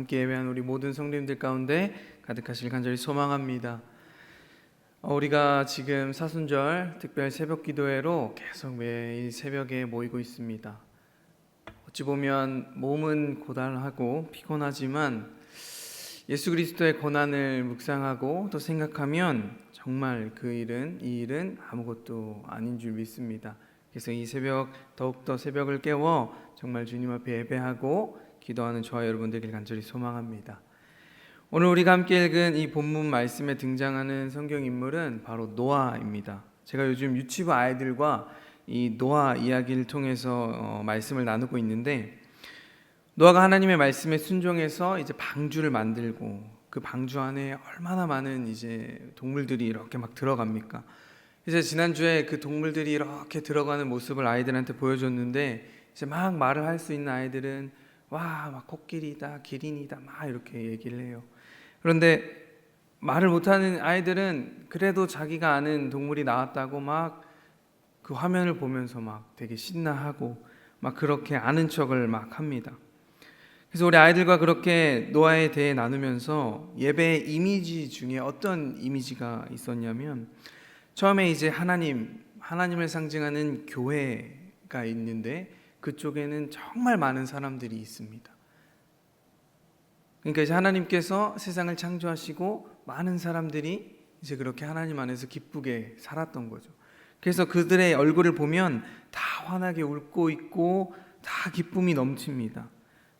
함께 예배한 우리 모든 성도님들 가운데 가득하실 간절히 소망합니다. 우리가 지금 사순절 특별 새벽 기도회로 계속 매일 새벽에 모이고 있습니다. 어찌 보면 몸은 고단하고 피곤하지만 예수 그리스도의 고난을 묵상하고 또 생각하면 정말 이 일은 아무것도 아닌 줄 믿습니다. 그래서 이 새벽 더욱더 새벽을 깨워 정말 주님 앞에 예배하고 기도하는 저와 여러분들에게 간절히 소망합니다. 오늘 우리가 함께 읽은 이 본문 말씀에 등장하는 성경 인물은 바로 노아입니다. 제가 요즘 유치부 아이들과 이 노아 이야기를 통해서 말씀을 나누고 있는데, 노아가 하나님의 말씀에 순종해서 이제 방주를 만들고 그 방주 안에 얼마나 많은 이제 동물들이 이렇게 막 들어갑니까? 이제 지난주에 그 동물들이 이렇게 들어가는 모습을 아이들한테 보여줬는데, 이제 막 말을 할 수 있는 아이들은 와, 막 코끼리다, 기린이다, 막 이렇게 얘기를 해요. 그런데 말을 못하는 아이들은 그래도 자기가 아는 동물이 나왔다고 막 그 화면을 보면서 막 되게 신나하고 막 그렇게 아는 척을 막 합니다. 그래서 우리 아이들과 그렇게 노아에 대해 나누면서 예배의 이미지 중에 어떤 이미지가 있었냐면, 처음에 이제 하나님을 상징하는 교회가 있는데 그쪽에는 정말 많은 사람들이 있습니다. 그러니까 이제 하나님께서 세상을 창조하시고 많은 사람들이 이제 그렇게 하나님 안에서 기쁘게 살았던 거죠. 그래서 그들의 얼굴을 보면 다 환하게 웃고 있고 다 기쁨이 넘칩니다.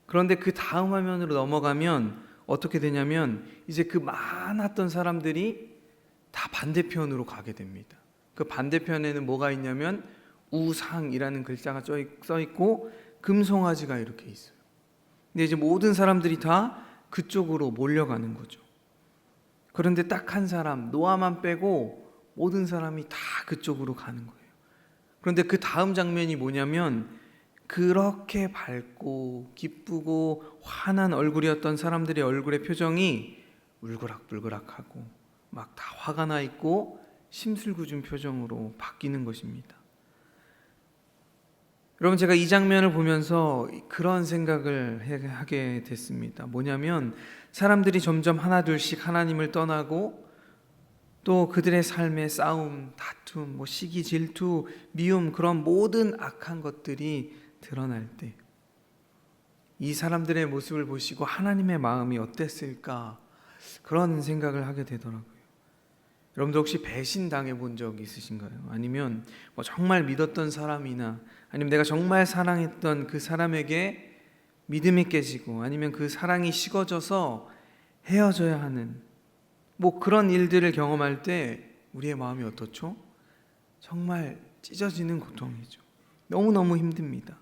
그런데 그 다음 화면으로 넘어가면 어떻게 되냐면, 이제 그 많았던 사람들이 다 반대편으로 가게 됩니다. 그 반대편에는 뭐가 있냐면 우상이라는 글자가 써 있고 금송아지가 이렇게 있어요. 근데 이제 모든 사람들이 다 그쪽으로 몰려가는 거죠. 그런데 딱 한 사람, 노아만 빼고 모든 사람이 다 그쪽으로 가는 거예요. 그런데 그 다음 장면이 뭐냐면, 그렇게 밝고 기쁘고 환한 얼굴이었던 사람들의 얼굴의 표정이 울그락불그락하고 막 다 화가 나 있고 심술궂은 표정으로 바뀌는 것입니다. 여러분, 제가 이 장면을 보면서 그런 생각을 하게 됐습니다. 뭐냐면, 사람들이 점점 하나둘씩 하나님을 떠나고 또 그들의 삶의 싸움, 다툼, 시기, 질투, 미움, 그런 모든 악한 것들이 드러날 때 이 사람들의 모습을 보시고 하나님의 마음이 어땠을까, 그런 생각을 하게 되더라고요. 여러분들 혹시 배신당해 본 적 있으신가요? 아니면 정말 믿었던 사람이나 아니면 내가 정말 사랑했던 그 사람에게 믿음이 깨지고 아니면 그 사랑이 식어져서 헤어져야 하는 그런 일들을 경험할 때 우리의 마음이 어떻죠? 정말 찢어지는 고통이죠. 너무너무 힘듭니다.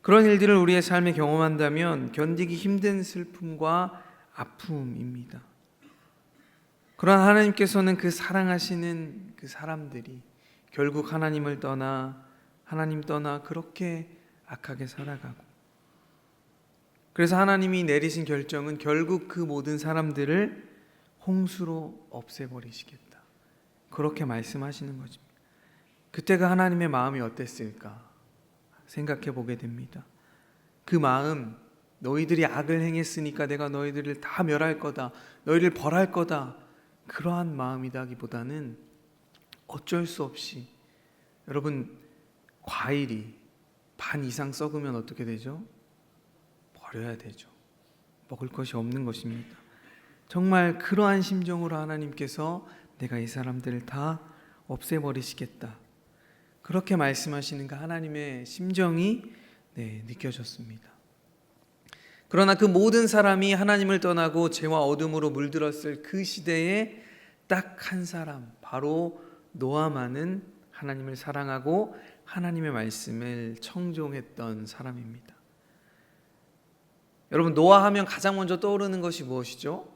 그런 일들을 우리의 삶에 경험한다면 견디기 힘든 슬픔과 아픔입니다. 그러나 하나님께서는 그 사랑하시는 그 사람들이 결국 하나님 떠나 그렇게 악하게 살아가고, 그래서 하나님이 내리신 결정은 결국 그 모든 사람들을 홍수로 없애버리시겠다, 그렇게 말씀하시는 거죠. 그때 그 하나님의 마음이 어땠을까 생각해 보게 됩니다. 그 마음, 너희들이 악을 행했으니까 내가 너희들을 다 멸할 거다, 너희를 벌할 거다, 그러한 마음이라기보다는 어쩔 수 없이, 여러분, 과일이 반 이상 썩으면 어떻게 되죠? 버려야 되죠. 먹을 것이 없는 것입니다. 정말 그러한 심정으로 하나님께서 내가 이 사람들을 다 없애버리시겠다, 그렇게 말씀하시는 그 하나님의 심정이 느껴졌습니다. 그러나 그 모든 사람이 하나님을 떠나고 죄와 어둠으로 물들었을 그 시대에 딱 한 사람, 바로 노아만은 하나님을 사랑하고 하나님의 말씀을 청종했던 사람입니다. 여러분, 노아 하면 가장 먼저 떠오르는 것이 무엇이죠?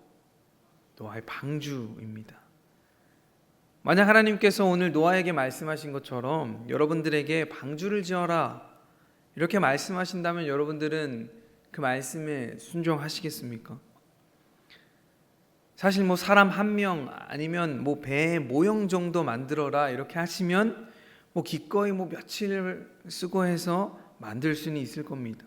노아의 방주입니다. 만약 하나님께서 오늘 노아에게 말씀하신 것처럼 여러분들에게 방주를 지어라 이렇게 말씀하신다면 여러분들은 그 말씀에 순종하시겠습니까? 사실 사람 한 명 아니면 배의 모형 정도 만들어라 이렇게 하시면 기꺼이 며칠 쓰고 해서 만들 수는 있을 겁니다.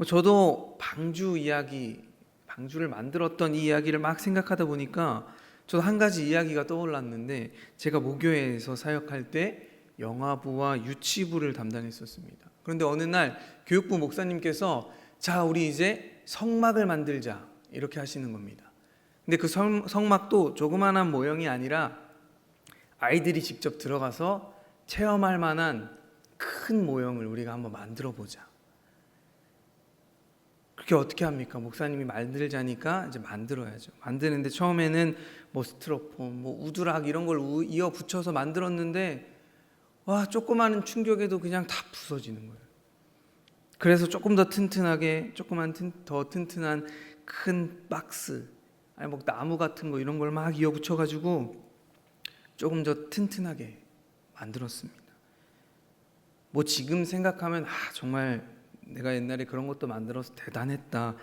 저도 방주 이야기, 방주를 만들었던 이 이야기를 막 생각하다 보니까 저도 한 가지 이야기가 떠올랐는데, 제가 모교회에서 사역할 때 영화부와 유치부를 담당했었습니다. 그런데 어느 날 교육부 목사님께서 자, 우리 이제 성막을 만들자 이렇게 하시는 겁니다. 근데 그 성막도 조그만한 모형이 아니라 아이들이 직접 들어가서 체험할 만한 큰 모형을 우리가 한번 만들어 보자. 그렇게 어떻게 합니까? 목사님이 만들자니까 이제 만들어야죠. 만드는데 처음에는 뭐 스티로폼, 뭐 우드락 이런 걸 이어 붙여서 만들었는데 와, 조그마한 충격에도 그냥 다 부서지는 거예요. 그래서 조금 더 튼튼하게, 더 튼튼한 큰 박스, 아니 뭐 나무 같은 거 이런 걸 막 이어 붙여가지고 조금 더 튼튼하게 만들었습니다. 뭐 지금 생각하면 정말 내가 옛날에 그런 것도 만들어서 대단했다,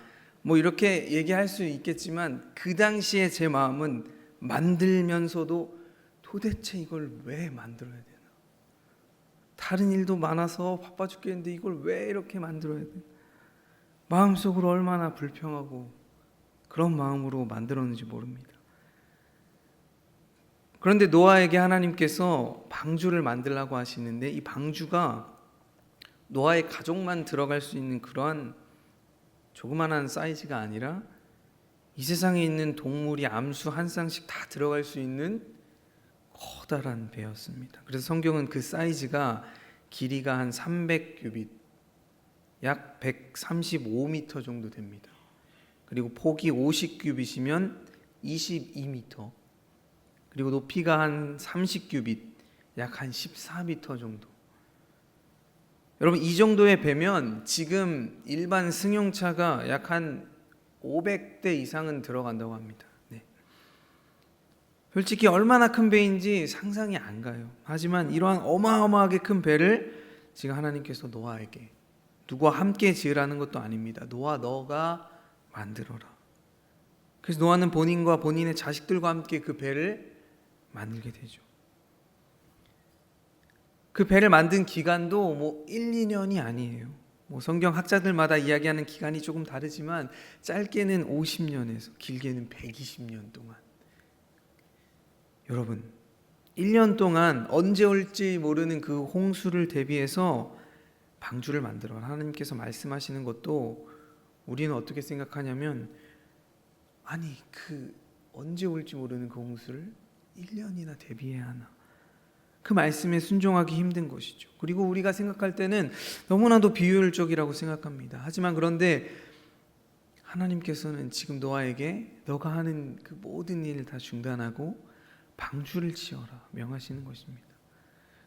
뭐 이렇게 얘기할 수 있겠지만, 그 당시에 제 마음은 만들면서도 도대체 이걸 왜 만들어야 되나, 다른 일도 많아서 바빠 죽겠는데 이걸 왜 이렇게 만들어야 되나, 마음속으로 얼마나 불평하고 그런 마음으로 만들었는지 모릅니다. 그런데 노아에게 하나님께서 방주를 만들라고 하시는데, 이 방주가 노아의 가족만 들어갈 수 있는 그러한 조그만한 사이즈가 아니라 이 세상에 있는 동물이 암수 한 쌍씩 다 들어갈 수 있는 커다란 배였습니다. 그래서 성경은 그 사이즈가 길이가 한 300규빗, 약 135m 정도 됩니다. 그리고 폭이 50규빗이면 22m, 그리고 높이가 한 30규빗, 약 한 14m 정도. 여러분, 이 정도의 배면 지금 일반 승용차가 약 한 500대 이상은 들어간다고 합니다. 네. 솔직히 얼마나 큰 배인지 상상이 안 가요. 하지만 이러한 어마어마하게 큰 배를 지금 하나님께서 노아에게, 누구와 함께 지으라는 것도 아닙니다. 노아, 너가 만들어라. 그래서 노아는 본인과 본인의 자식들과 함께 그 배를 만들게 되죠. 그 배를 만든 기간도 뭐 1, 2년이 아니에요. 뭐 성경 학자들마다 이야기하는 기간이 조금 다르지만 짧게는 50년에서 길게는 120년 동안. 여러분, 1년 동안 언제 올지 모르는 그 홍수를 대비해서 방주를 만들어 하나님께서 말씀하시는 것도 우리는 어떻게 생각하냐면, 아니 그 언제 올지 모르는 그 홍수를 1년이나 대비해야 하나, 그 말씀에 순종하기 힘든 것이죠. 그리고 우리가 생각할 때는 너무나도 비효율적이라고 생각합니다. 하지만 그런데 하나님께서는 지금 노아에게 너가 하는 그 모든 일을 다 중단하고 방주를 지어라 명하시는 것입니다.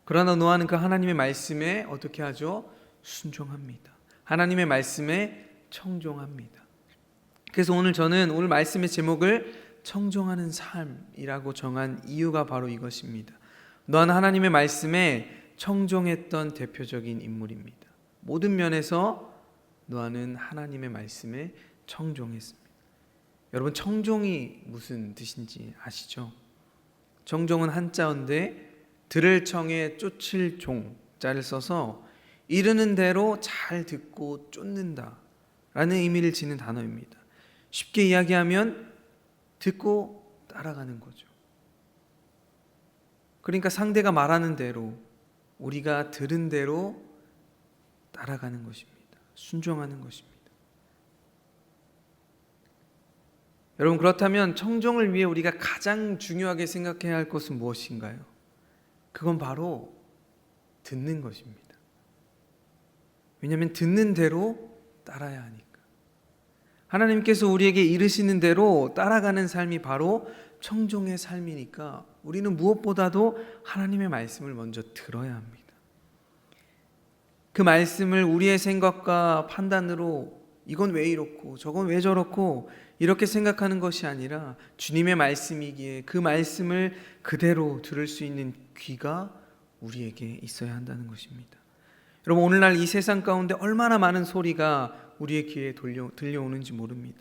그러나 노아는 그 하나님의 말씀에 어떻게 하죠? 순종합니다. 하나님의 말씀에 청종합니다. 그래서 저는 오늘 말씀의 제목을 청종하는 삶이라고 정한 이유가 바로 이것입니다. 노아는 하나님의 말씀에 청종했던 대표적인 인물입니다. 모든 면에서 노아는 하나님의 말씀에 청종했습니다. 여러분, 청종이 무슨 뜻인지 아시죠? 청종은 한자어인데 들을 청에 쫓을 종자를 써서 이르는 대로 잘 듣고 쫓는다 라는 의미를 지닌 단어입니다. 쉽게 이야기하면 듣고 따라가는 거죠. 그러니까 상대가 말하는 대로, 우리가 들은 대로 따라가는 것입니다. 순종하는 것입니다. 여러분, 그렇다면 청종을 위해 우리가 가장 중요하게 생각해야 할 것은 무엇인가요? 그건 바로 듣는 것입니다. 왜냐하면 듣는 대로 따라야 하니까. 하나님께서 우리에게 이르시는 대로 따라가는 삶이 바로 청종의 삶이니까 우리는 무엇보다도 하나님의 말씀을 먼저 들어야 합니다. 그 말씀을 우리의 생각과 판단으로 이건 왜 이렇고 저건 왜 저렇고 이렇게 생각하는 것이 아니라 주님의 말씀이기에 그 말씀을 그대로 들을 수 있는 귀가 우리에게 있어야 한다는 것입니다. 여러분, 오늘날 이 세상 가운데 얼마나 많은 소리가 우리의 귀에 들려오는지 모릅니다.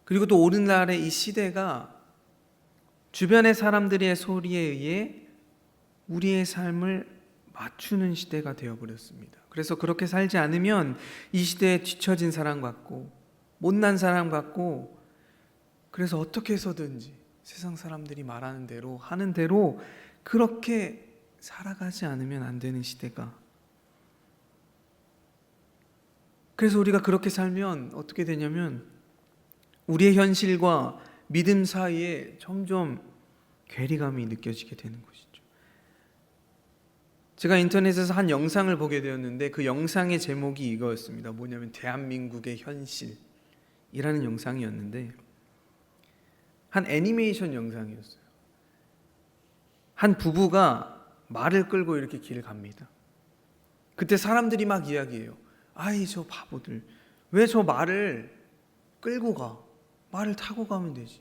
그리고 또 오늘날의 이 시대가 주변의 사람들의 소리에 의해 우리의 삶을 맞추는 시대가 되어버렸습니다. 그래서 그렇게 살지 않으면 이 시대에 뒤처진 사람 같고 못난 사람 같고, 그래서 어떻게 해서든지 세상 사람들이 말하는 대로 하는 대로 그렇게 살아가지 않으면 안 되는 시대가, 그래서 우리가 그렇게 살면 어떻게 되냐면 우리의 현실과 믿음 사이에 점점 괴리감이 느껴지게 되는 것이죠. 제가 인터넷에서 한 영상을 보게 되었는데 그 영상의 제목이 이거였습니다. 뭐냐면 대한민국의 현실이라는 영상이었는데, 한 애니메이션 영상이었어요. 한 부부가 말을 끌고 이렇게 길을 갑니다. 그때 사람들이 막 이야기해요. 아이 저 바보들, 왜 저 말을 끌고 가? 말을 타고 가면 되지.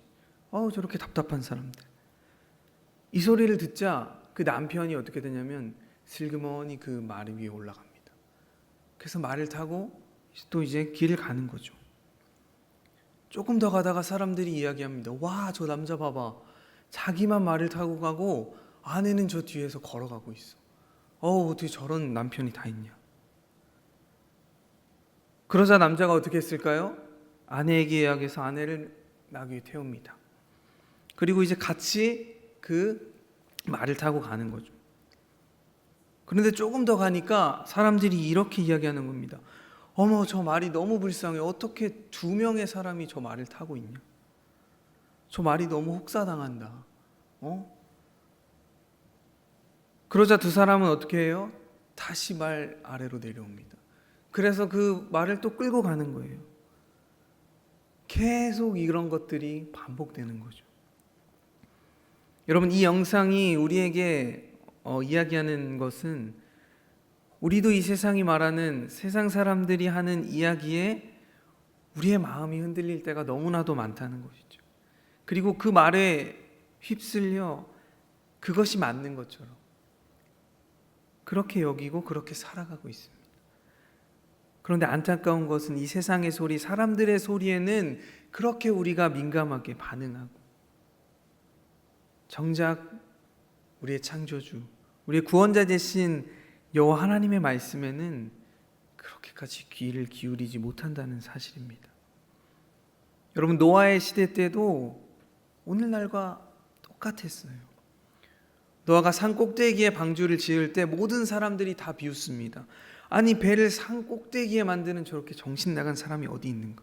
저렇게 답답한 사람들. 이 소리를 듣자 그 남편이 어떻게 되냐면 슬그머니 그 말 위에 올라갑니다. 그래서 말을 타고 또 이제 길을 가는 거죠. 조금 더 가다가 사람들이 이야기합니다. 와, 저 남자 봐봐. 자기만 말을 타고 가고 아내는 저 뒤에서 걸어가고 있어. 어떻게 저런 남편이 다 있냐. 그러자 남자가 어떻게 했을까요? 아내에게 이야기해서 아내를 나귀에 태웁니다. 그리고 이제 같이 그 말을 타고 가는 거죠. 그런데 조금 더 가니까 사람들이 이렇게 이야기하는 겁니다. 어머, 저 말이 너무 불쌍해. 어떻게 2명의 사람이 저 말을 타고 있냐. 저 말이 너무 혹사당한다. 그러자 두 사람은 어떻게 해요? 다시 말 아래로 내려옵니다. 그래서 그 말을 또 끌고 가는 거예요. 계속 이런 것들이 반복되는 거죠. 여러분, 이 영상이 우리에게 이야기하는 것은 우리도 이 세상이 말하는 세상 사람들이 하는 이야기에 우리의 마음이 흔들릴 때가 너무나도 많다는 것이죠. 그리고 그 말에 휩쓸려 그것이 맞는 것처럼 그렇게 여기고 그렇게 살아가고 있습니다. 그런데 안타까운 것은 이 세상의 소리, 사람들의 소리에는 그렇게 우리가 민감하게 반응하고, 정작 우리의 창조주, 우리의 구원자 되신 여호와 하나님의 말씀에는 그렇게까지 귀를 기울이지 못한다는 사실입니다. 여러분, 노아의 시대 때도 오늘날과 똑같았어요. 노아가 산 꼭대기에 방주를 지을 때 모든 사람들이 다 비웃습니다. 아니, 배를 산 꼭대기에 만드는 저렇게 정신 나간 사람이 어디 있는가.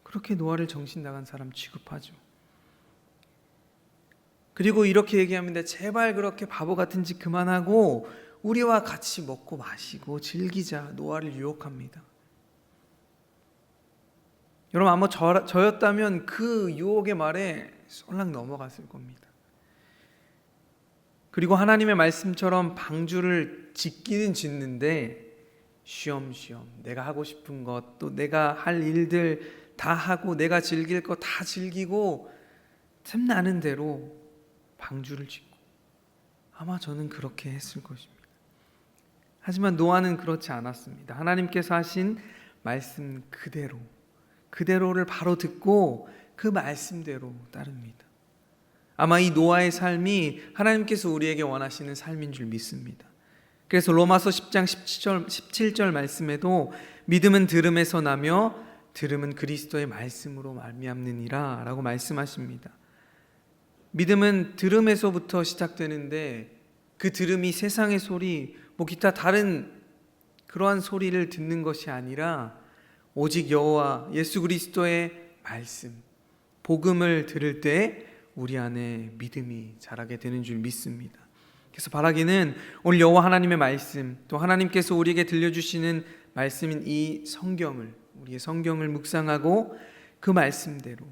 그렇게 노아를 정신 나간 사람 취급하죠. 그리고 이렇게 얘기합니다. 제발 그렇게 바보 같은 짓 그만하고 우리와 같이 먹고 마시고 즐기자. 노아를 유혹합니다. 여러분, 아마 저였다면 그 유혹의 말에 쏠락 넘어갔을 겁니다. 그리고 하나님의 말씀처럼 방주를 짓기는 짓는데 쉬엄쉬엄 내가 하고 싶은 것, 또 내가 할 일들 다 하고 내가 즐길 거 다 즐기고 틈나는 대로 방주를 짓고, 아마 저는 그렇게 했을 것입니다. 하지만 노아는 그렇지 않았습니다. 하나님께서 하신 말씀 그대로를 바로 듣고 그 말씀대로 따릅니다. 아마 이 노아의 삶이 하나님께서 우리에게 원하시는 삶인 줄 믿습니다. 그래서 로마서 10장 17절 말씀에도 믿음은 들음에서 나며 들음은 그리스도의 말씀으로 말미암느니라 라고 말씀하십니다. 믿음은 들음에서부터 시작되는데 그 들음이 세상의 소리, 기타 다른 그러한 소리를 듣는 것이 아니라 오직 여호와 예수 그리스도의 말씀, 복음을 들을 때 우리 안에 믿음이 자라게 되는 줄 믿습니다. 그래서 바라기는 오늘 여호와 하나님의 말씀, 또 하나님께서 우리에게 들려주시는 말씀인 이 성경을, 우리의 성경을 묵상하고 그 말씀대로,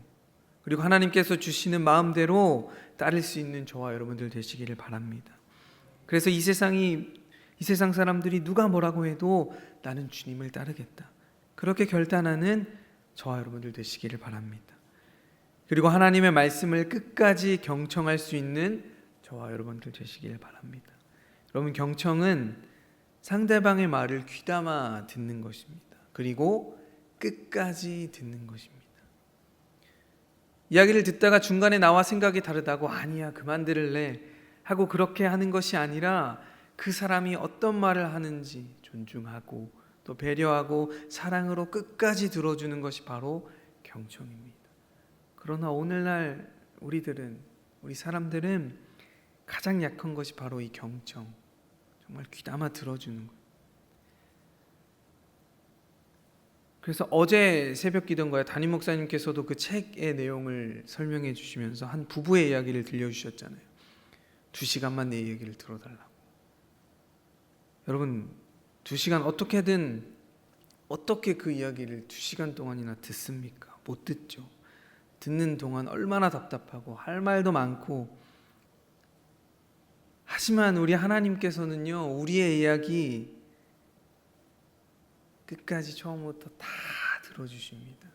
그리고 하나님께서 주시는 마음대로 따를 수 있는 저와 여러분들 되시기를 바랍니다. 그래서 이 세상 사람들이 누가 뭐라고 해도 나는 주님을 따르겠다, 그렇게 결단하는 저와 여러분들 되시기를 바랍니다. 그리고 하나님의 말씀을 끝까지 경청할 수 있는 저와 여러분들 되시기를 바랍니다. 여러분, 경청은 상대방의 말을 귀담아 듣는 것입니다. 그리고 끝까지 듣는 것입니다. 이야기를 듣다가 중간에 나와 생각이 다르다고 아니야 그만 들을래 하고 그렇게 하는 것이 아니라 그 사람이 어떤 말을 하는지 존중하고 또 배려하고 사랑으로 끝까지 들어주는 것이 바로 경청입니다. 그러나 오늘날 우리 사람들은 가장 약한 것이 바로 이 경청, 정말 귀담아 들어주는 것. 그래서 어제 새벽 기도인가요? 담임 목사님께서도 그 책의 내용을 설명해 주시면서 한 부부의 이야기를 들려주셨잖아요. 2시간만 내 얘기를 들어달라고. 여러분 2시간 어떻게 그 이야기를 2시간 동안이나 듣습니까? 못 듣죠. 듣는 동안 얼마나 답답하고 할 말도 많고, 하지만 우리 하나님께서는요, 우리의 이야기 끝까지 처음부터 다 들어주십니다.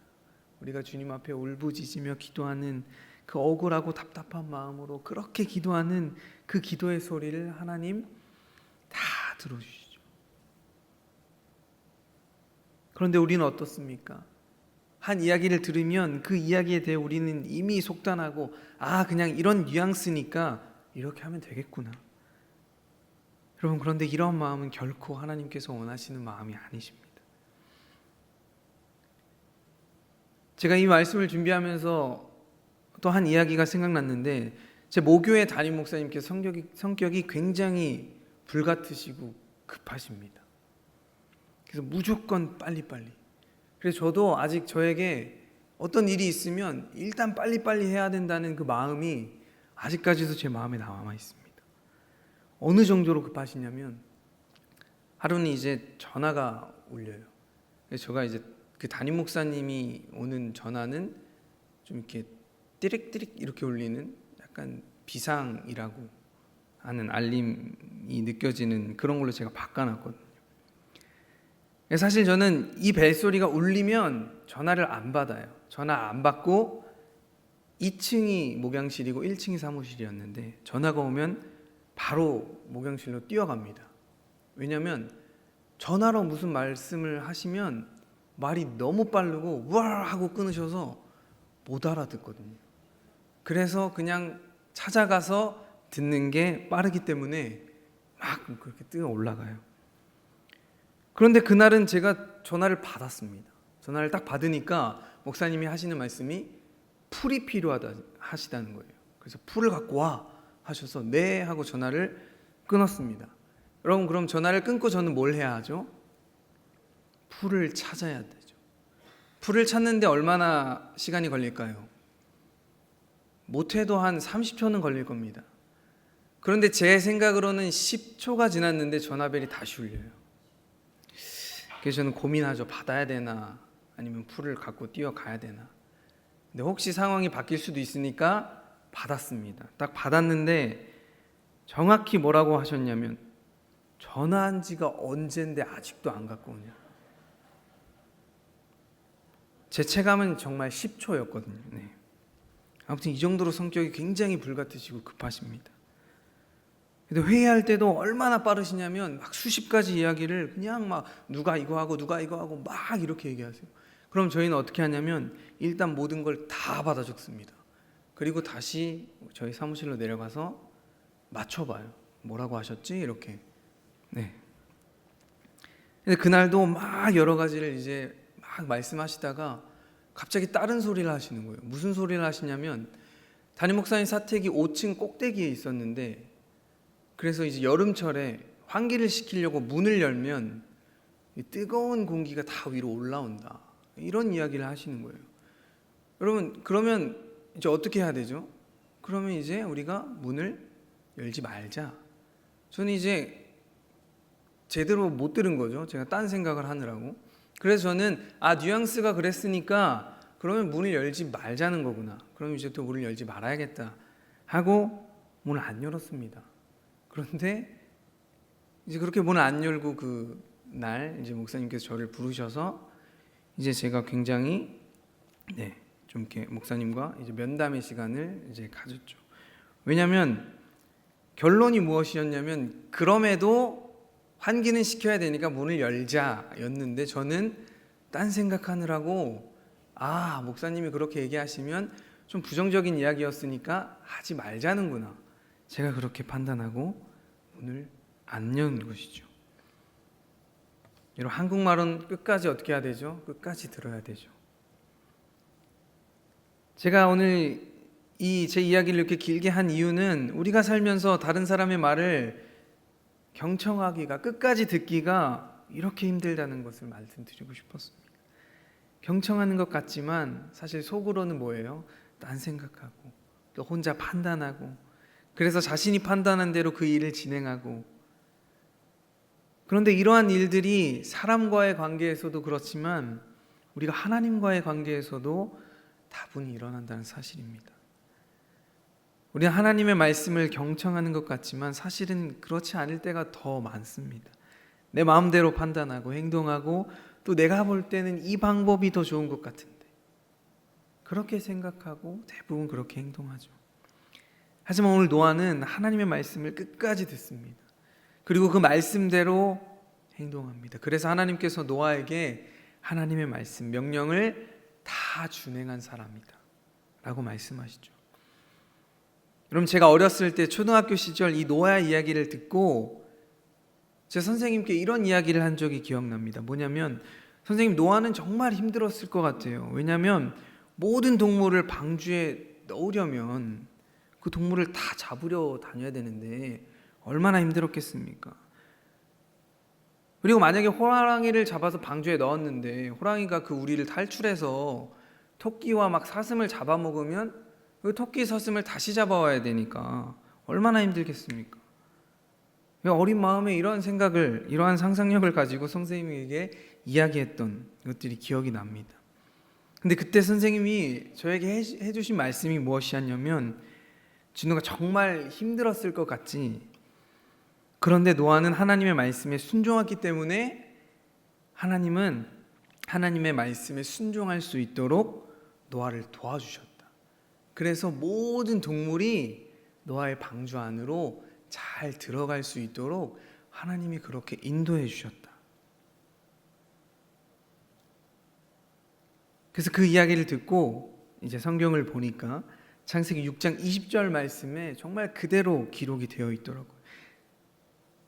우리가 주님 앞에 울부짖으며 기도하는 그 억울하고 답답한 마음으로 그렇게 기도하는 그 기도의 소리를 하나님 다 들어주시죠. 그런데 우리는 어떻습니까? 한 이야기를 들으면 그 이야기에 대해 우리는 이미 속단하고, 그냥 이런 뉘앙스니까 이렇게 하면 되겠구나. 여러분, 그런데 이런 마음은 결코 하나님께서 원하시는 마음이 아니십니다. 제가 이 말씀을 준비하면서 또 한 이야기가 생각났는데, 제 모교의 담임 목사님께서 성격이 굉장히 불같으시고 급하십니다. 그래서 무조건 빨리빨리. 그래서 저도 아직 저에게 어떤 일이 있으면 일단 빨리빨리 해야 된다는 그 마음이 아직까지도 제 마음에 남아 있습니다. 어느 정도로 급하시냐면, 하루는 이제 전화가 울려요. 그래서 제가 이제 그 담임 목사님이 오는 전화는 좀 이렇게 띠릭띠릭 이렇게 울리는 약간 비상이라고 하는 알림이 느껴지는 그런 걸로 제가 바꿔놨거든요. 사실 저는 이 벨소리가 울리면 전화를 안 받아요. 전화 안 받고 2층이 목양실이고 1층이 사무실이었는데, 전화가 오면 바로 목양실로 뛰어갑니다. 왜냐하면 전화로 무슨 말씀을 하시면 말이 너무 빠르고 우와 하고 끊으셔서 못 알아듣거든요. 그래서 그냥 찾아가서 듣는 게 빠르기 때문에 막 그렇게 뛰어 올라가요. 그런데 그날은 제가 전화를 받았습니다. 전화를 딱 받으니까 목사님이 하시는 말씀이 풀이 필요하다 하시다는 거예요. 그래서 풀을 갖고 와 하셔서 네 하고 전화를 끊었습니다. 여러분, 그럼 전화를 끊고 저는 뭘 해야 하죠? 풀을 찾아야 되죠. 풀을 찾는데 얼마나 시간이 걸릴까요? 못해도 한 30초는 걸릴 겁니다. 그런데 제 생각으로는 10초가 지났는데 전화벨이 다시 울려요. 그래서 저는 고민하죠. 받아야 되나 아니면 풀을 갖고 뛰어가야 되나. 근데 혹시 상황이 바뀔 수도 있으니까 받았습니다. 딱 받았는데 정확히 뭐라고 하셨냐면, 전화한 지가 언젠데 아직도 안 갖고 오냐. 제 체감은 정말 10초였거든요. 네. 아무튼 이 정도로 성격이 굉장히 불같으시고 급하십니다. 근데 회의할 때도 얼마나 빠르시냐면 막 수십 가지 이야기를 그냥 막 누가 이거 하고 누가 이거 하고 막 이렇게 얘기하세요. 그럼 저희는 어떻게 하냐면 일단 모든 걸 다 받아 적습니다. 그리고 다시 저희 사무실로 내려가서 맞춰봐요. 뭐라고 하셨지? 이렇게. 네. 근데 그날도 막 여러 가지를 이제 막 말씀하시다가 갑자기 다른 소리를 하시는 거예요. 무슨 소리를 하시냐면, 담임 목사님 사택이 5층 꼭대기에 있었는데, 그래서 이제 여름철에 환기를 시키려고 문을 열면 뜨거운 공기가 다 위로 올라온다, 이런 이야기를 하시는 거예요. 여러분, 그러면 이제 어떻게 해야 되죠? 그러면 이제 우리가 문을 열지 말자. 저는 이제 제대로 못 들은 거죠. 제가 딴 생각을 하느라고. 그래서 저는 뉘앙스가 그랬으니까 그러면 문을 열지 말자는 거구나. 그럼 이제 또 문을 열지 말아야겠다 하고 문을 안 열었습니다. 그런데 이제 그렇게 문을 안 열고 그 날 이제 목사님께서 저를 부르셔서 이제 제가 굉장히 좀 이렇게 목사님과 이제 면담의 시간을 이제 가졌죠. 왜냐하면 결론이 무엇이었냐면, 그럼에도 환기는 시켜야 되니까 문을 열자였는데, 저는 딴 생각하느라고 목사님이 그렇게 얘기하시면 좀 부정적인 이야기였으니까 하지 말자는구나, 제가 그렇게 판단하고 문을 않는 것이죠. 여러분, 한국말은 끝까지 어떻게 해야 되죠? 끝까지 들어야 되죠. 제가 오늘 제 이야기를 이렇게 길게 한 이유는 우리가 살면서 다른 사람의 말을 경청하기가, 끝까지 듣기가 이렇게 힘들다는 것을 말씀드리고 싶었습니다. 경청하는 것 같지만 사실 속으로는 뭐예요? 딴 생각하고 또 혼자 판단하고, 그래서 자신이 판단한 대로 그 일을 진행하고, 그런데 이러한 일들이 사람과의 관계에서도 그렇지만 우리가 하나님과의 관계에서도 다분히 일어난다는 사실입니다. 우리는 하나님의 말씀을 경청하는 것 같지만 사실은 그렇지 않을 때가 더 많습니다. 내 마음대로 판단하고 행동하고, 또 내가 볼 때는 이 방법이 더 좋은 것 같은데 그렇게 생각하고 대부분 그렇게 행동하죠. 하지만 오늘 노아는 하나님의 말씀을 끝까지 듣습니다. 그리고 그 말씀대로 행동합니다. 그래서 하나님께서 노아에게 하나님의 말씀, 명령을 다 준행한 사람이다 라고 말씀하시죠. 여러분, 제가 어렸을 때 초등학교 시절 이 노아 이야기를 듣고 제 선생님께 이런 이야기를 한 적이 기억납니다. 뭐냐면, 선생님, 노아는 정말 힘들었을 것 같아요. 왜냐하면 모든 동물을 방주에 넣으려면 그 동물을 다 잡으려 다녀야 되는데 얼마나 힘들었겠습니까? 그리고 만약에 호랑이를 잡아서 방주에 넣었는데 호랑이가 그 우리를 탈출해서 토끼와 막 사슴을 잡아먹으면 그 토끼 사슴을 다시 잡아와야 되니까 얼마나 힘들겠습니까? 어린 마음에 이러한 생각을, 이러한 상상력을 가지고 선생님에게 이야기했던 것들이 기억이 납니다. 근데 그때 선생님이 저에게 해주신 말씀이 무엇이었냐면, 진우가 정말 힘들었을 것 같지, 그런데 노아는 하나님의 말씀에 순종했기 때문에 하나님은 하나님의 말씀에 순종할 수 있도록 노아를 도와주셨다. 그래서 모든 동물이 노아의 방주 안으로 잘 들어갈 수 있도록 하나님이 그렇게 인도해 주셨다. 그래서 그 이야기를 듣고 이제 성경을 보니까 창세기 6장 20절 말씀에 정말 그대로 기록이 되어 있더라고요.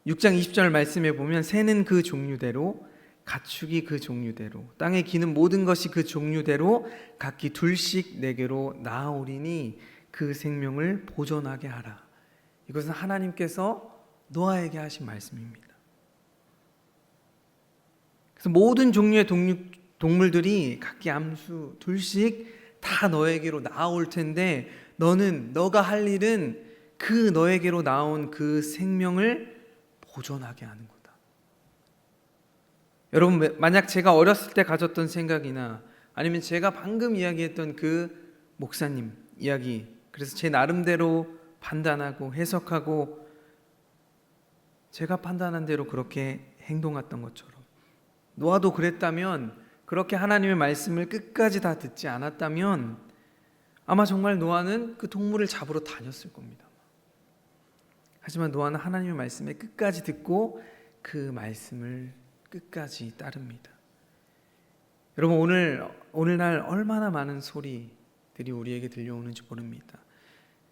6장 20절 말씀에 보면, 새는 그 종류대로, 가축이 그 종류대로, 땅에 기는 모든 것이 그 종류대로 각기 둘씩 내게로 나아오리니 그 생명을 보존하게 하라. 이것은 하나님께서 노아에게 하신 말씀입니다. 그래서 모든 종류의 동물들이 각기 암수 둘씩 다 너에게로 나아올 텐데, 너가 할 일은 그 너에게로 나온 그 생명을 보존하게 하는 거다. 여러분, 만약 제가 어렸을 때 가졌던 생각이나 아니면 제가 방금 이야기했던 그 목사님 이야기, 그래서 제 나름대로 판단하고 해석하고 제가 판단한 대로 그렇게 행동했던 것처럼 노아도 그랬다면, 그렇게 하나님의 말씀을 끝까지 다 듣지 않았다면 아마 정말 노아는 그 동물을 잡으러 다녔을 겁니다. 하지만 노아는 하나님의 말씀에 끝까지 듣고 그 말씀을 끝까지 따릅니다. 여러분, 오늘날 얼마나 많은 소리들이 우리에게 들려오는지 모릅니다.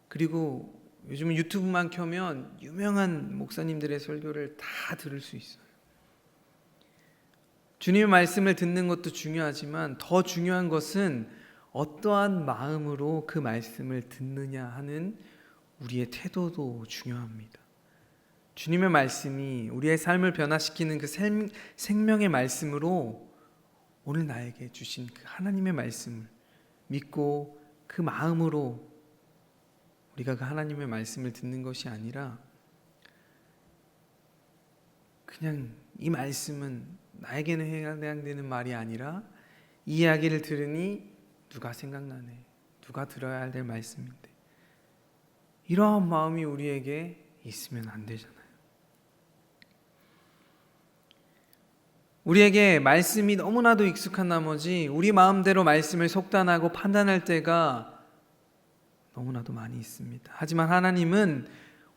그리고 요즘은 유튜브만 켜면 유명한 목사님들의 설교를 다 들을 수 있어요. 주님의 말씀을 듣는 것도 중요하지만 더 중요한 것은 어떠한 마음으로 그 말씀을 듣느냐 하는 우리의 태도도 중요합니다. 주님의 말씀이 우리의 삶을 변화시키는 그 생명의 말씀으로 오늘 나에게 주신 그 하나님의 말씀을 믿고 그 마음으로 우리가 그 하나님의 말씀을 듣는 것이 아니라, 그냥 이 말씀은 나에게는 해당되는 말이 아니라 이 이야기를 들으니 누가 생각나네, 누가 들어야 될 말씀인데, 이러한 마음이 우리에게 있으면 안 되잖아요. 우리에게 말씀이 너무나도 익숙한 나머지 우리 마음대로 말씀을 속단하고 판단할 때가 너무나도 많이 있습니다. 하지만 하나님은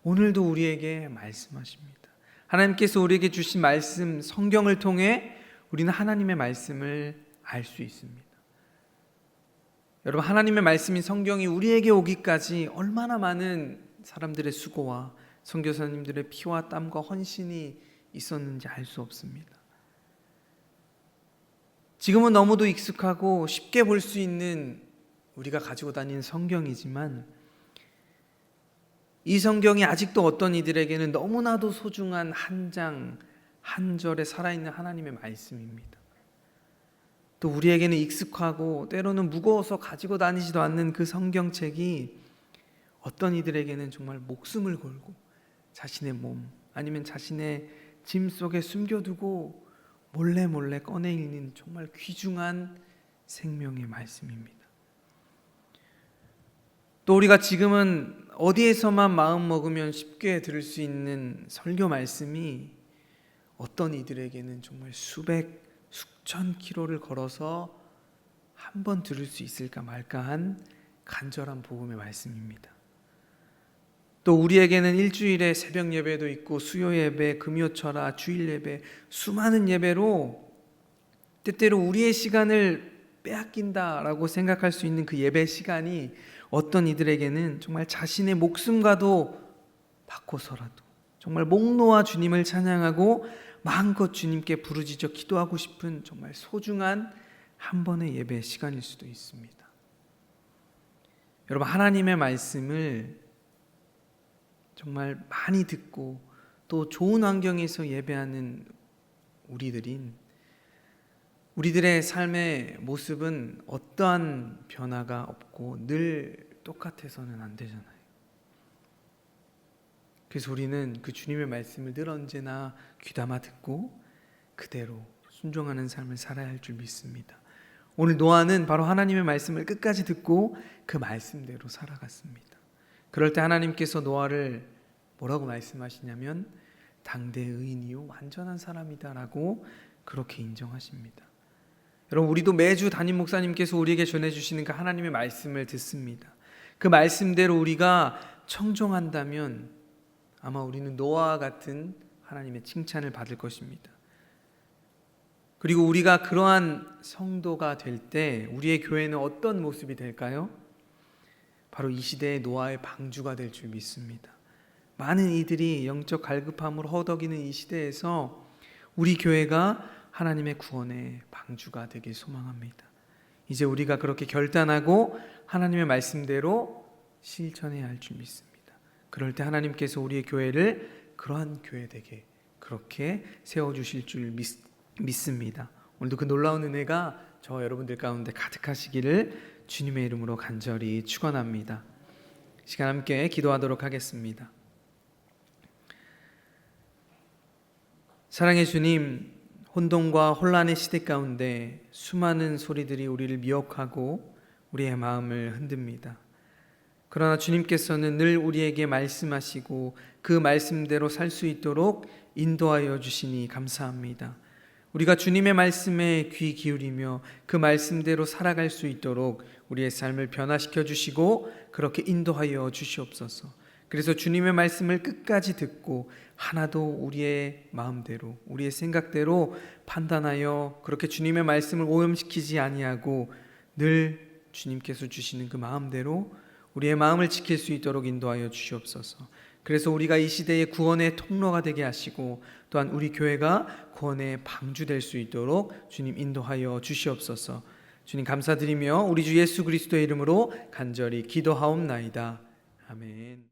오늘도 우리에게 말씀하십니다. 하나님께서 우리에게 주신 말씀, 성경을 통해 우리는 하나님의 말씀을 알 수 있습니다. 여러분, 하나님의 말씀인 성경이 우리에게 오기까지 얼마나 많은 사람들의 수고와 선교사님들의 피와 땀과 헌신이 있었는지 알 수 없습니다. 지금은 너무도 익숙하고 쉽게 볼 수 있는 우리가 가지고 다니는 성경이지만 이 성경이 아직도 어떤 이들에게는 너무나도 소중한 한 장, 한 절에 살아있는 하나님의 말씀입니다. 또 우리에게는 익숙하고 때로는 무거워서 가지고 다니지도 않는 그 성경책이 어떤 이들에게는 정말 목숨을 걸고 자신의 몸 아니면 자신의 짐 속에 숨겨두고 몰래 몰래 꺼내 읽는 정말 귀중한 생명의 말씀입니다. 또 우리가 지금은 어디에서만 마음 먹으면 쉽게 들을 수 있는 설교 말씀이 어떤 이들에게는 정말 수백, 수천 킬로를 걸어서 한 번 들을 수 있을까 말까한 간절한 복음의 말씀입니다. 또 우리에게는 일주일에 새벽 예배도 있고 수요 예배, 금요철야, 주일 예배, 수많은 예배로 때때로 우리의 시간을 빼앗긴다라고 생각할 수 있는 그 예배 시간이 어떤 이들에게는 정말 자신의 목숨과도 바꿔서라도 정말 목 놓아 주님을 찬양하고 마음껏 주님께 부르짖어 기도하고 싶은 정말 소중한 한 번의 예배 시간일 수도 있습니다. 여러분, 하나님의 말씀을 정말 많이 듣고 또 좋은 환경에서 예배하는 우리들의 삶의 모습은 어떠한 변화가 없고 늘 똑같아서는 안 되잖아요. 그래서 우리는 그 주님의 말씀을 늘 언제나 귀담아 듣고 그대로 순종하는 삶을 살아야 할 줄 믿습니다. 오늘 노아는 바로 하나님의 말씀을 끝까지 듣고 그 말씀대로 살아갔습니다. 그럴 때 하나님께서 노아를 뭐라고 말씀하시냐면 당대의 의인이요 완전한 사람이다라고 그렇게 인정하십니다. 여러분, 우리도 매주 담임 목사님께서 우리에게 전해주시는 그 하나님의 말씀을 듣습니다. 그 말씀대로 우리가 청종한다면 아마 우리는 노아와 같은 하나님의 칭찬을 받을 것입니다. 그리고 우리가 그러한 성도가 될 때 우리의 교회는 어떤 모습이 될까요? 바로 이 시대의 노아의 방주가 될 줄 믿습니다. 많은 이들이 영적 갈급함으로 허덕이는 이 시대에서 우리 교회가 하나님의 구원의 방주가 되길 소망합니다. 이제 우리가 그렇게 결단하고 하나님의 말씀대로 실천해야 할 줄 믿습니다. 그럴 때 하나님께서 우리의 교회를 그러한 교회 되게 그렇게 세워주실 줄 믿습니다. 오늘도 그 놀라운 은혜가 저와 여러분들 가운데 가득하시기를 주님의 이름으로 간절히 축원합니다. 시간 함께 기도하도록 하겠습니다. 사랑의 주님, 혼돈과 혼란의 시대 가운데 수많은 소리들이 우리를 미혹하고 우리의 마음을 흔듭니다. 그러나 주님께서는 늘 우리에게 말씀하시고 그 말씀대로 살 수 있도록 인도하여 주시니 감사합니다. 우리가 주님의 말씀에 귀 기울이며 그 말씀대로 살아갈 수 있도록 우리의 삶을 변화시켜 주시고 그렇게 인도하여 주시옵소서. 그래서 주님의 말씀을 끝까지 듣고 하나도 우리의 마음대로 우리의 생각대로 판단하여 그렇게 주님의 말씀을 오염시키지 아니하고 늘 주님께서 주시는 그 마음대로 우리의 마음을 지킬 수 있도록 인도하여 주시옵소서. 그래서 우리가 이 시대의 구원의 통로가 되게 하시고 또한 우리 교회가 구원의 방주 될 수 있도록 주님 인도하여 주시옵소서. 주님 감사드리며 우리 주 예수 그리스도의 이름으로 간절히 기도하옵나이다. 아멘.